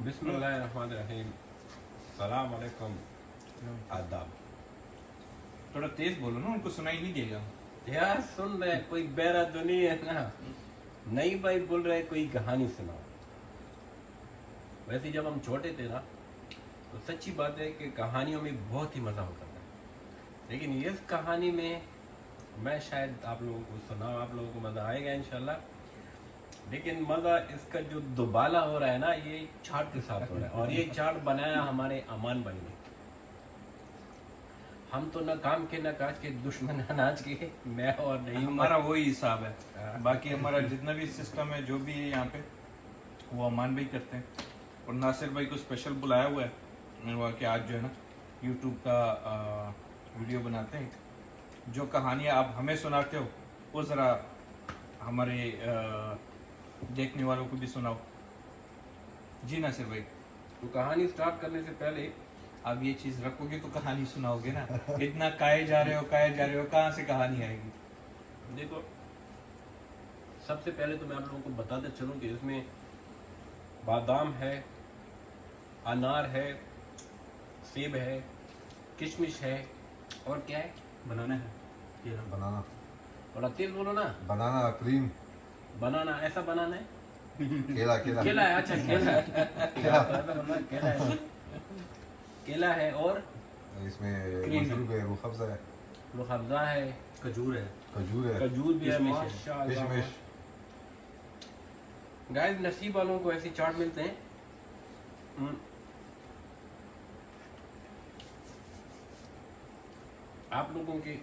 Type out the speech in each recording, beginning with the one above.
بسم اللہ الرحمن الرحیم. السلام علیکم. آداب. تھوڑا تیز بولو نا، ان کو سنائی نہیں دے گا. یار سن رہے کوئی بہرا تو نہیں ہے نا. نئی بھائی بول رہے کوئی کہانی سناؤ. ویسے جب ہم چھوٹے تھے نا تو سچی بات ہے کہ کہانیوں میں بہت ہی مزہ ہوتا تھا، لیکن اس کہانی میں میں شاید آپ لوگوں کو سناؤں، آپ لوگوں کو مزہ آئے گا انشاءاللہ. لیکن مزہ اس کا جو دوبالا ہو رہا ہے نا، یہ چاٹ کے ساتھ ہو رہا ہے. اور یہ چاٹ بنایا ہمارے امان بھائی نے. ہم تو نہ کام کے نہ کاج کے، دشمن اناج کے. میں اور نہیں ہمارا وہی حساب ہے. باقی ہمارا جتنا بھی سسٹم ہے جو بھی ہے یہاں پہ وہ امان بھائی کرتے ہیں. اور ناصر بھائی کو اسپیشل بلایا ہوا ہے میں نے کہ آج جو ہے نا یوٹیوب کا ویڈیو بناتے ہیں. جو کہانیاں آپ ہمیں سناتے ہو وہ ذرا ہمارے دیکھنے والوں کو بھی سناؤ. جی ناصر بھائی، تو کہانی سٹارٹ کرنے سے پہلے آپ یہ چیز رکھو گے تو کہانی سناؤ گے نا. اتنا کائے جا رہے ہو کہاں سے کہانی آئے گی. دیکھو، سب سے پہلے تو میں آپ لوگوں کو بتاتے چلوں کہ اس میں بادام ہے، انار ہے، سیب ہے، کشمش ہے، اور کیا ہے؟ بنانا ہے. بنانا تھوڑا تیز بولو نا. بنانا کریم بنانا ایسا بنانا ہے. کیلا کیلا ہے. اچھا کیلا ہے. کیلا ہے، کیلا ہے. اور اس میں کریم مشروب ہے، روح افزا ہے، روح افزا ہے، کھجور ہے. کھجور ہے، کھجور بھی ہے. کشمش ہے. ماشاءاللہ. کشمش. گائز نصیب والوں کو ایسی چاٹ ملتے ہیں. آپ لوگوں کی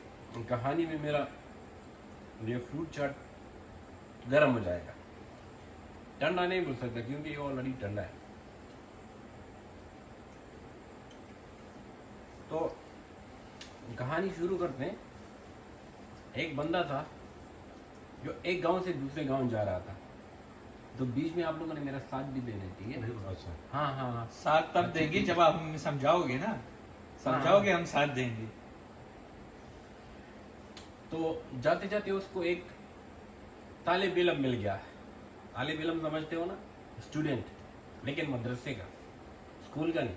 کہانی میں میرا یہ فروٹ چاٹ گرم ہو جائے گا. ٹھنڈا نہیں بول سکتا کیونکہ یہ آلریڈی ٹھنڈا ہے. تو کہانی شروع کرتے ہیں. ایک بندہ تھا جو ایک گاؤں سے دوسرے گاؤں جا رہا تھا. تو بیچ میں آپ لوگوں نے میرا ساتھ بھی دینا ٹھیک ہے. اچھا ہاں ہاں ہاں. ساتھ تب دیں گے جب آپ ہمیں سمجھاؤ گے نا. سمجھاؤ گے ہم ساتھ دیں گے. تو جاتے جاتے اس کو ایک طالب علم مل گیا. طالب علم سمجھتے ہو نا، اسٹوڈنٹ، لیکن مدرسے کا، اسکول کا نہیں.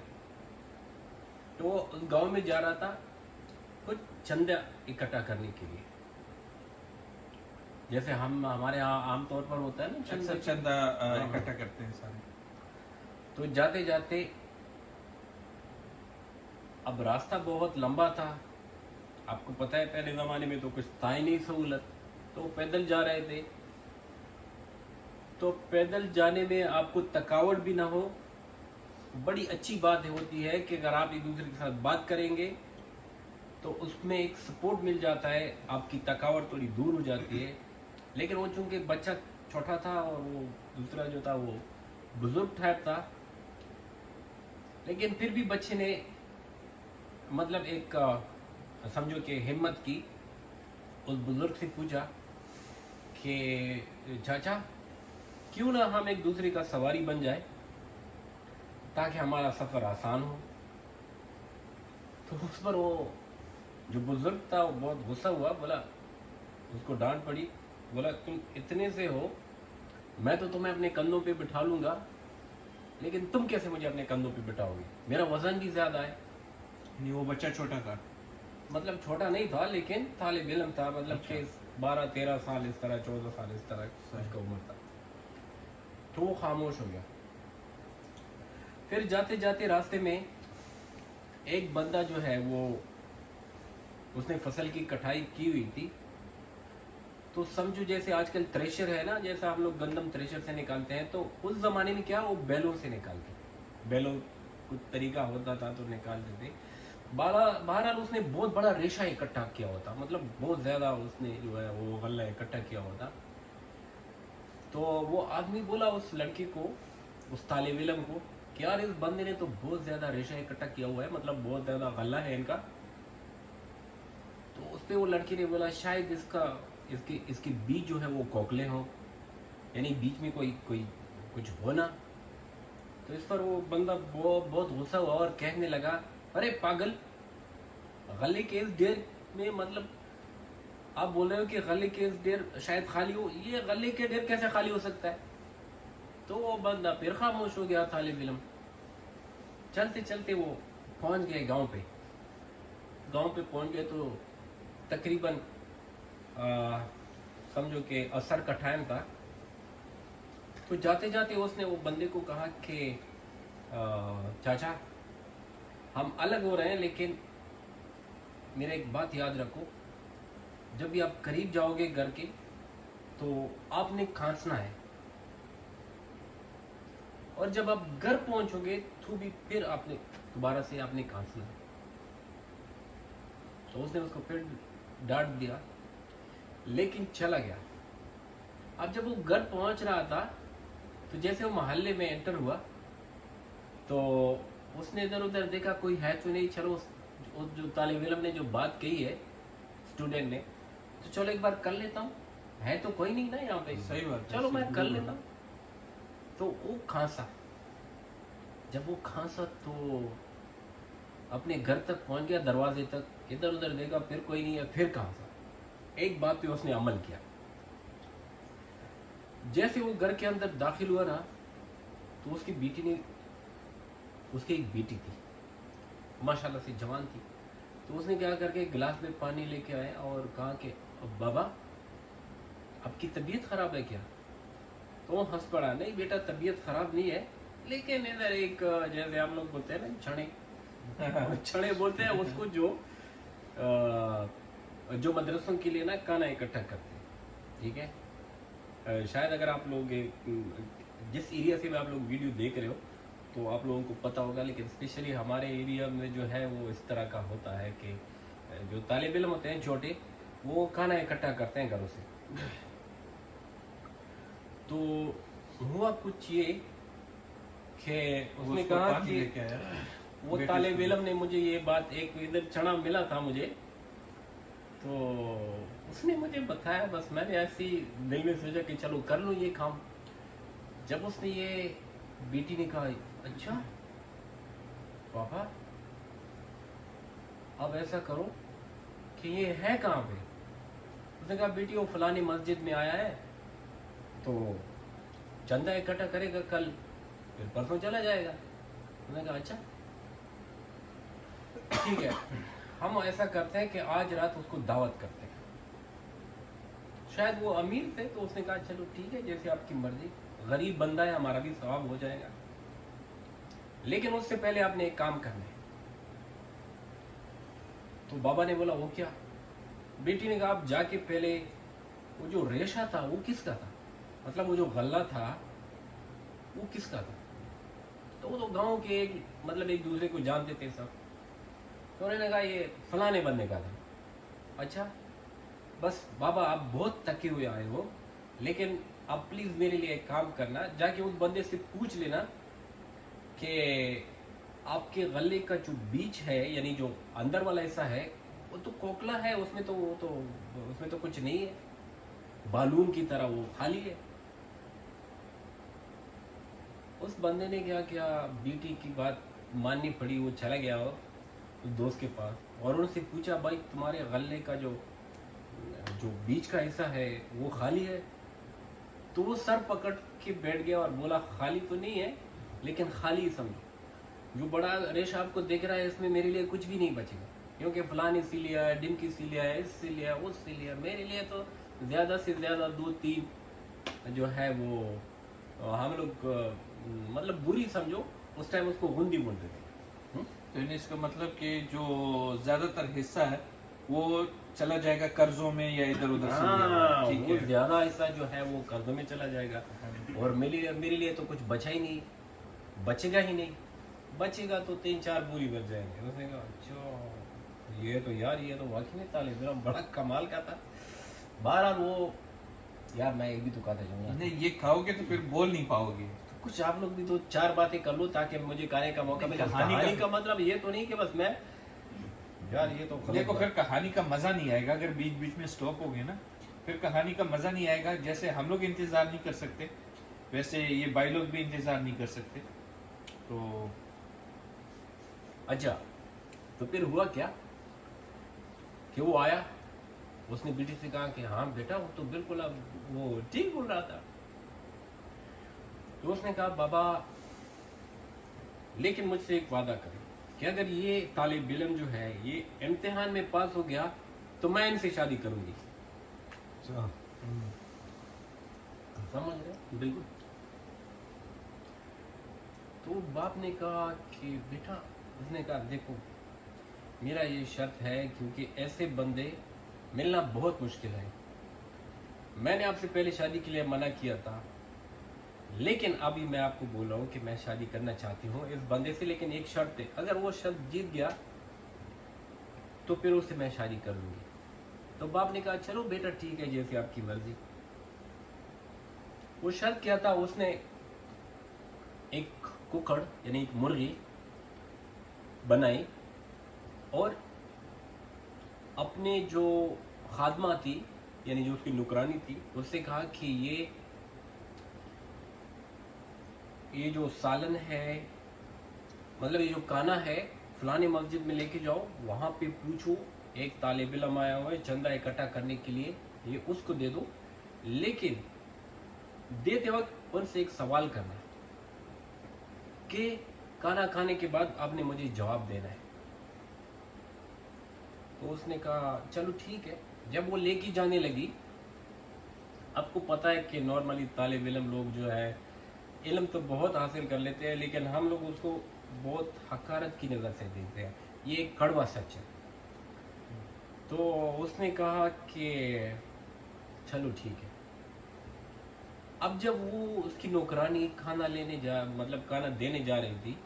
تو وہ اس گاؤں میں جا رہا تھا کچھ چندہ اکٹھا کرنے کے لیے. جیسے ہمارے یہاں عام طور پر ہوتا ہے نا اکثر چندہ اکٹھا کرتے ہیں سارے. تو جاتے جاتے اب راستہ بہت لمبا تھا. آپ کو پتہ ہے پہلے زمانے میں تو کچھ تھا ہی نہیں سہولت، تو پیدل جا رہے تھے. تو پیدل جانے میں آپ کو تھکاوٹ بھی نہ ہو. بڑی اچھی بات ہوتی ہے کہ اگر آپ ایک دوسرے کے ساتھ بات کریں گے تو اس میں ایک سپورٹ مل جاتا ہے، آپ کی تھکاوٹ تھوڑی دور ہو جاتی ہے. لیکن وہ چونکہ بچہ چھوٹا تھا اور وہ دوسرا جو تھا وہ بزرگ ٹائپ تھا. لیکن پھر بھی بچے نے مطلب ایک سمجھو کہ ہمت کی. اس بزرگ سے پوچھا کہ چاچا کیوں نہ ہم ایک دوسرے کا سواری بن جائے تاکہ ہمارا سفر آسان ہو. تو اس پر وہ جو بزرگ تھا وہ بہت غصہ ہوا. بولا، اس کو ڈانٹ پڑی. بولا تم اتنے سے ہو، میں تو تمہیں اپنے کندھوں پہ بٹھا لوں گا، لیکن تم کیسے مجھے اپنے کندھوں پہ بٹھاؤ گے؟ میرا وزن بھی زیادہ ہے. نہیں وہ بچہ چھوٹا تھا. مطلب چھوٹا نہیں تھا لیکن طالب علم تھا. مطلب کہ 12-13 سال اس طرح، 14 سال اس طرح اس کا عمر تھا. تو وہ خاموش ہو گیا. پھر جاتے جاتے راستے میں ایک بندہ جو ہے وہ اس نے فصل کی کٹائی کی ہوئی تھی. تو سمجھو جیسے آج کل تھریشر ہے نا، جیسا ہم لوگ گندم تھریشر سے نکالتے ہیں، تو اس زمانے میں کیا وہ بیلوں سے نکالتے. بیلوں کچھ طریقہ ہوتا تھا تو نکالتے تھے. بہرحال اس نے بہت بڑا ریشہ اکٹھا کیا ہوتا، مطلب بہت زیادہ اس نے جو ہے وہ غلہ اکٹھا کیا ہوتا. تو وہ آدمی بولا اس لڑکے کو، اس طالب علم کو، کہ یار اس بندے نے تو بہت زیادہ ریشہ اکٹھا کیا ہوا ہے، مطلب بہت زیادہ غلہ ہے ان کا. تو اس پہ وہ لڑکے نے بولا شاید اس کے بیج جو ہے وہ کوکلے ہوں، یعنی بیچ میں کوئی کچھ ہونا. تو اس پر وہ بندہ بہت غصہ ہوا اور کہنے لگا، ارے پاگل، غلے کے اس ڈیر میں مطلب آپ بول رہے ہو کہ غلے کے اس ڈیر شاید خالی ہو، یہ غلے کے ڈیر کیسے خالی ہو سکتا ہے؟ تو وہ بندہ پھر خاموش ہو گیا طالب علم. चलते चलते वो पहुंच गए गांव पे पहुंच गए तो तकरीबन समझो कि असर का टाइम था। तो जाते जाते उसने वो बंदे को कहा कि चाचा हम अलग हो रहे हैं, लेकिन मेरा एक बात याद रखो, जब भी आप करीब जाओगे घर के तो आपने खांसना है, और जब आप घर पहुंचोगे तो भी फिर आपने दोबारा से आपने खांसना है। तो उसने उसको फिर डांट दिया, लेकिन चला गया। अब जब वो घर पहुंच रहा था तो जैसे वो मोहल्ले में एंटर हुआ तो उसने इधर उधर देखा, कोई है तो नहीं। चलो उस जो तालिब इल्म ने जो बात कही है स्टूडेंट ने, तो चलो एक बार कर लेता हूँ, है तो कोई नहीं ना यहाँ पे, सही बात है, चलो मैं सही कर बात। लेता हूँ। तो वो खांसा, जब वो खांसा तो अपने घर तक पहुंच गया, दरवाजे तक इधर उधर देखा, फिर कोई नहीं है, फिर खांसा। एक बात पे उसने अमल किया। जैसे वो घर के अंदर दाखिल हुआ ना, तो उसकी बेटी ने, उसकी एक बेटी थी माशाल्लाह से जवान थी, तो उसने क्या करके गिलास में पानी लेके आया और कहा कि बाबा आपकी तबीयत खराब है क्या? तो वो हंस पड़ा, नहीं बेटा तबीयत खराब नहीं है, लेकिन इधर एक जैसे हम लोग बोलते हैं ना छड़े छड़े बोलते हैं उसको, जो मदरसों के लिए ना खाना इकट्ठा करते हैं, ठीक है। शायद अगर आप लोग जिस एरिया से भी आप लोग वीडियो देख रहे हो तो आप लोगों को पता होगा, लेकिन स्पेशली हमारे एरिया में जो है वो इस तरह का होता है कि जो तालिब इल्म होते हैं छोटे, वो खाना इकट्ठा करते हैं घरों से। तो हुआ कुछ ये कि उसने उसको कहा पानी कि लेके आया, वो बेटी तालिब से। इल्म ने मुझे ये बात, एक इधर चना मिला था मुझे, तो उसने मुझे बताया, बस मैंने ऐसी दिल में सोचा कि चलो कर लूँ ये काम। जब उसने ये बेटी ने कहा अच्छा पापा अब ऐसा करो कि ये है कहाँ पे? उसने कहा बेटी वो फलानी मस्जिद में आया है, तो चंदा इकट्ठा करेगा कल, फिर परसों चला जाएगा। उसने कहा अच्छा ठीक है, हम ऐसा करते हैं कि आज रात उसको दावत करते हैं। शायद वो अमीर थे, तो उसने कहा चलो ठीक है जैसे आपकी मर्जी, गरीब बंदा है, हमारा भी सवाब हो जाएगा, लेकिन उससे पहले आपने एक काम करना है। तो बाबा ने बोला वो क्या? बेटी ने कहा आप जाके पहले वो जो रेशा था वो किसका था, मतलब वो जो गल्ला था वो किसका था? तो वो तो गांव के मतलब एक दूसरे को जानते थे सब। तो उन्होंने कहा ये फलाने बंदे का था। अच्छा बस बाबा आप बहुत थके हुए आए हो, लेकिन आप प्लीज़ मेरे लिए एक काम करना, जाके उस बंदे से पूछ लेना कि आपके गले का जो बीच है, यानी जो अंदर वाला हिस्सा है, वो तो खोखला है, उसमें तो कुछ नहीं है, बालून की तरह वो खाली है। उस बंदे ने क्या किया, बेटी की बात माननी पड़ी, वो चला गया उस दोस्त के पास और उनसे पूछा भाई तुम्हारे गले का जो बीच का हिस्सा है वो खाली है? तो वो सर पकड़ के बैठ गया और बोला खाली तो नहीं है, लेकिन खाली समझो, जो बड़ा रेशा आपको दिख रहा है इसमें मेरे लिए कुछ भी नहीं बचेगा, क्योंकि फलान इसी लिया है, डिमकी सी लिया है, इससे लिया, उससे लिया, मेरे लिए तो ज़्यादा से ज़्यादा 2-3 जो है वो हम लोग मतलब बुरी समझो उस टाइम उसको गुंदी बोलते थे। तो यानी इसका मतलब कि जो ज्यादातर हिस्सा है वो चला जाएगा कर्जों में या इधर उधर से लिया हुआ है, ठीक वो है। ज़्यादा हिस्सा जो है वो कर्जों में चला जाएगा, और मेरे लिए तो कुछ बचा ही नहीं, बचेगा ही नहीं, बचेगा तो 3-4 बोरी बच जाएंगे। उसने कहा अच्छा ये तो यार ये तो वाकई में तालिब इल्म बड़ा कमाल का था। बहरहाल वो यार मैं एक भी तो कहता जाऊँगा, नहीं ये खाओगे तो फिर बोल नहीं पाओगे। कुछ आप लोग भी तो 4 बातें कर लो ताकि मुझे कहने का मौका मिले। कहानी का मतलब ये तो नहीं कि बस मैं यार ये तो देखो फिर कहानी का मजा नहीं आएगा अगर बीच बीच में स्टॉप हो गए ना, फिर कहानी का मजा नहीं आएगा। जैसे हम लोग इंतजार नहीं कर सकते वैसे ये भाई लोग भी इंतजार नहीं कर सकते। तो अच्छा तो फिर हुआ क्या कि वो आया, उसने बेटी से कहा कि हाँ बेटा वो तो बिल्कुल अब वो ठीक बोल रहा था। तो उसने कहा बाबा लेकिन मुझसे एक वादा करें कि अगर ये तालिब इल्म जो है ये इम्तिहान में पास हो गया तो मैं इनसे शादी करूंगी। अच्छा समझ रहे? बिल्कुल। तो बाप ने कहा कि बेटा, उसने कहा देखो मेरा ये शर्त है क्योंकि ऐसे बंदे मिलना बहुत मुश्किल है। मैंने आपसे पहले शादी के लिए मना किया था, लेकिन अभी मैं आपको बोल रहा हूँ कि मैं शादी करना चाहती हूँ इस बंदे से, लेकिन एक शर्त है, अगर वो शर्त जीत गया तो फिर उससे मैं शादी कर लूँगी। तो बाप ने कहा चलो बेटा ठीक है, जैसे आपकी मर्जी। वो शर्त क्या था, उसने एक कुकड़ यानी एक मुर्गी बनाई और अपने जो खादमा थी यानी जो उसकी नुकरानी थी उससे कहा कि ये जो सालन है, मतलब ये जो काना है, फलानी मस्जिद में लेके जाओ, वहाँ पे पूछो एक तालिब इल्म आया हुआ है चंदा इकट्ठा करने के लिए, ये उसको दे दो, लेकिन देते वक्त उनसे एक सवाल करना कि खाना खाने के बाद आपने मुझे जवाब देना है। तो उसने कहा चलो ठीक है। जब वो लेके जाने लगी, आपको पता है कि नॉर्मली तालिब इल्म लोग जो है इल्म तो बहुत हासिल कर लेते हैं, लेकिन हम लोग उसको बहुत हकारत की नज़र से देखते हैं, ये एक कड़वा सच है। तो उसने कहा कि चलो ठीक है। अब जब वो उसकी नौकरानी खाना देने जा रही थी,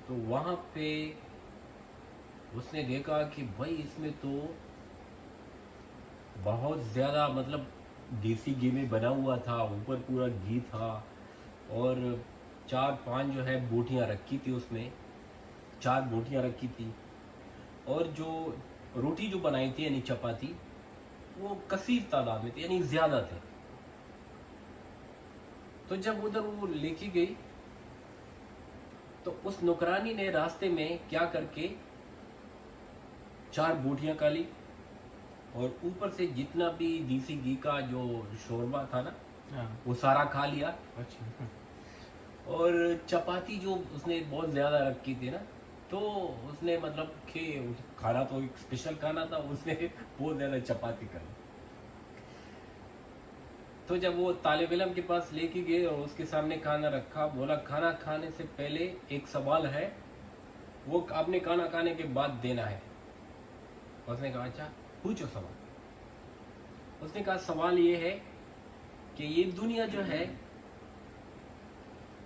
तो वहाँ पे उसने देखा कि भाई इसमें तो बहुत ज़्यादा मतलब देसी घी में बना हुआ था, ऊपर पूरा घी था और 4-5 जो है बोटियाँ रखी थी, उसमें 4 बोटियाँ रखी थी, और जो रोटी जो बनाई थी यानी चपाती वो कसीर तादाद में थी यानी ज़्यादा थे। तो जब उधर वो लेके गई तो उस नौकरानी ने रास्ते में क्या करके 4 बोटियाँ खा ली और ऊपर से जितना भी देसी घी का जो शोरबा था ना वो सारा खा लिया। अच्छा। और चपाती जो उसने बहुत ज़्यादा रखी थी ना, तो उसने मतलब कि खाना तो एक स्पेशल खाना था, उसने बहुत ज़्यादा चपाती कर ली। तो जब वो तालिब इल्म के पास लेके गए और उसके सामने खाना रखा, बोला खाना खाने से पहले एक सवाल है, वो आपने खाना खाने के बाद देना है। उसने कहा अच्छा पूछो सवाल। उसने कहा सवाल ये है कि ये दुनिया जो है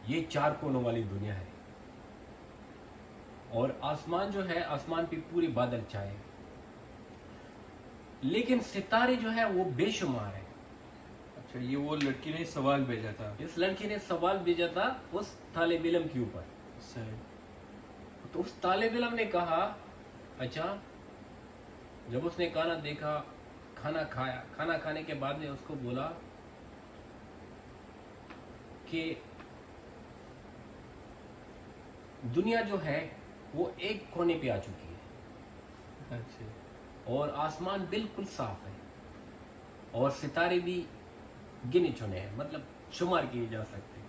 ये 4 कोनों वाली दुनिया है और आसमान जो है, आसमान पे पूरे बादल छाए हैं, लेकिन सितारे जो है वो बेशुमार है। अच्छा, ये वो लड़की ने सवाल भेजा था। इस लड़की ने सवाल भेजा था उस तालिब इल्म के ऊपर। सही। तो उस तालिब इल्म ने कहा अच्छा। जब उसने खाना देखा, खाना खाया, खाना खाने के बाद में उसको बोला कि दुनिया जो है वो एक कोने पे आ चुकी है अच्छा। और आसमान बिल्कुल साफ है और सितारे भी गिने चुने हैं, मतलब शुमार किए जा सकते हैं।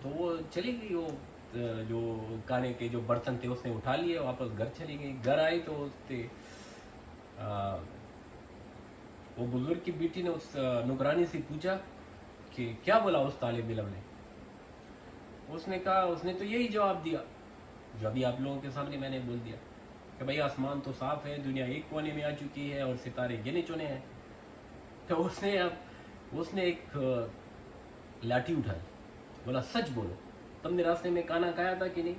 तो वो चली गई, वो जो खाने के जो बर्तन थे उसने उठा लिए, वापस घर चली गई। घर आई तो उसने वो बुजुर्ग की बेटी ने उस नौकरानी से पूछा कि क्या बोला उस तालिब इल्म ने। उसने कहा, उसने तो यही जवाब दिया जो अभी आप लोगों के सामने मैंने बोल दिया कि भाई आसमान तो साफ है, दुनिया एक कोने में आ चुकी है और सितारे गिने चुने हैं। तो उसने एक लाठी उठाई, बोला सच बोलो, तुमने रास्ते में खाना खाया था कि नहीं।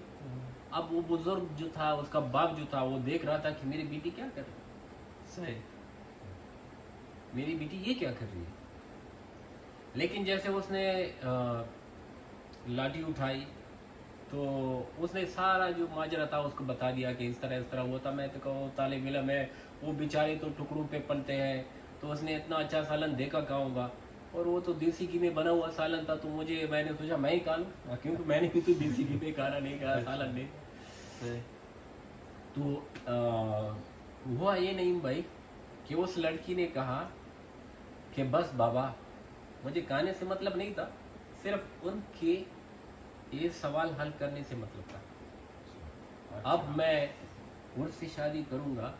अब वो बुजुर्ग जो था, उसका बाप जो था, वो देख रहा था कि मेरी बेटी क्या कर रही है, सही। मेरी बेटी ये क्या कर रही है। लेकिन जैसे उसने लाठी उठाई तो उसने सारा जो माजरा था उसको बता दिया कि इस तरह हुआ था। मैं तो कहूँ तालिब इल्म है, वो बेचारे तो टुकड़ों पे पलते हैं, तो उसने इतना अच्छा सालन देखा कहाँ होगा, और वो तो देसी घी में बना हुआ सालन था, तो मैंने सोचा मैं ही खा लूँ, क्योंकि मैंने भी तो देसी घी में खाना नहीं खाया, सालन नहीं। तो हुआ ये नहीं भाई कि उस लड़की ने कहा कि बस बाबा मुझे खाने से मतलब नहीं था, सिर्फ उनके ये सवाल हल करने से मतलब था। अब मैं उनसे शादी करूँगा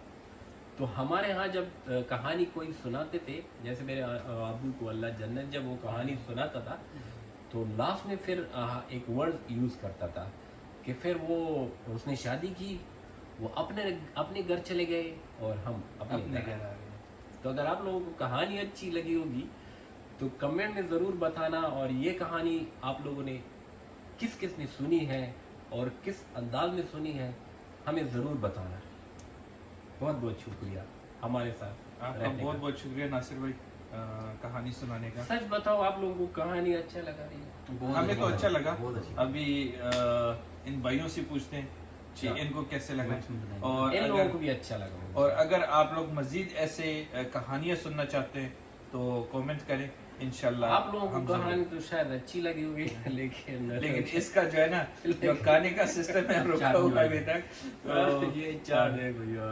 तो हमारे यहाँ जब कहानी कोई सुनाते थे, जैसे मेरे अबू को अल्लाह जन्नत, जब वो कहानी सुनाता था तो लास्ट में फिर एक वर्ड यूज़ करता था कि फिर वो उसने शादी की, वो अपने घर चले गए और हम अपने घर आ गए। तो अगर आप लोगों को कहानी अच्छी लगी होगी तो कमेंट में ज़रूर बताना, और ये कहानी आप लोगों ने किस किस ने सुनी है और किस अंदाज में सुनी है हमें ज़रूर बताना। बहुत बहुत शुक्रिया हमारे साथ आपका रहने बहुत का। बहुत शुक्रिया नासिर भाई कहानी सुनाने का। सच बताओ, आप लोगों को कहानी अच्छा लगा रही है? हमें तो अच्छा लगा। बहुत अच्छी। अभी इन भाइयों से पूछते हैं कि इनको कैसे लगा, और इन लोगों को भी अच्छा लगा। और अगर आप लोग मजीद ऐसे कहानियां सुनना चाहते हैं तो कमेंट करें, इंशाल्लाह। आप लोगों को कहानी तो शायद अच्छी लगी होगी लेकिन इसका जो है ना जो खाने का सिस्टम है रुका हुआ अभी तक, तो ये चार है भैया।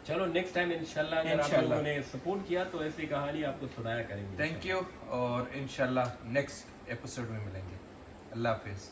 चलो नेक्स्ट टाइम इंशाल्लाह अगर आप इंशाल्लाह। लोगों ने सपोर्ट किया तो ऐसी कहानी आपको सुनाया करेंगे। थैंक यू, और इंशाल्लाह नेक्स्ट एपिसोड में मिलेंगे। अल्लाह हाफिज़।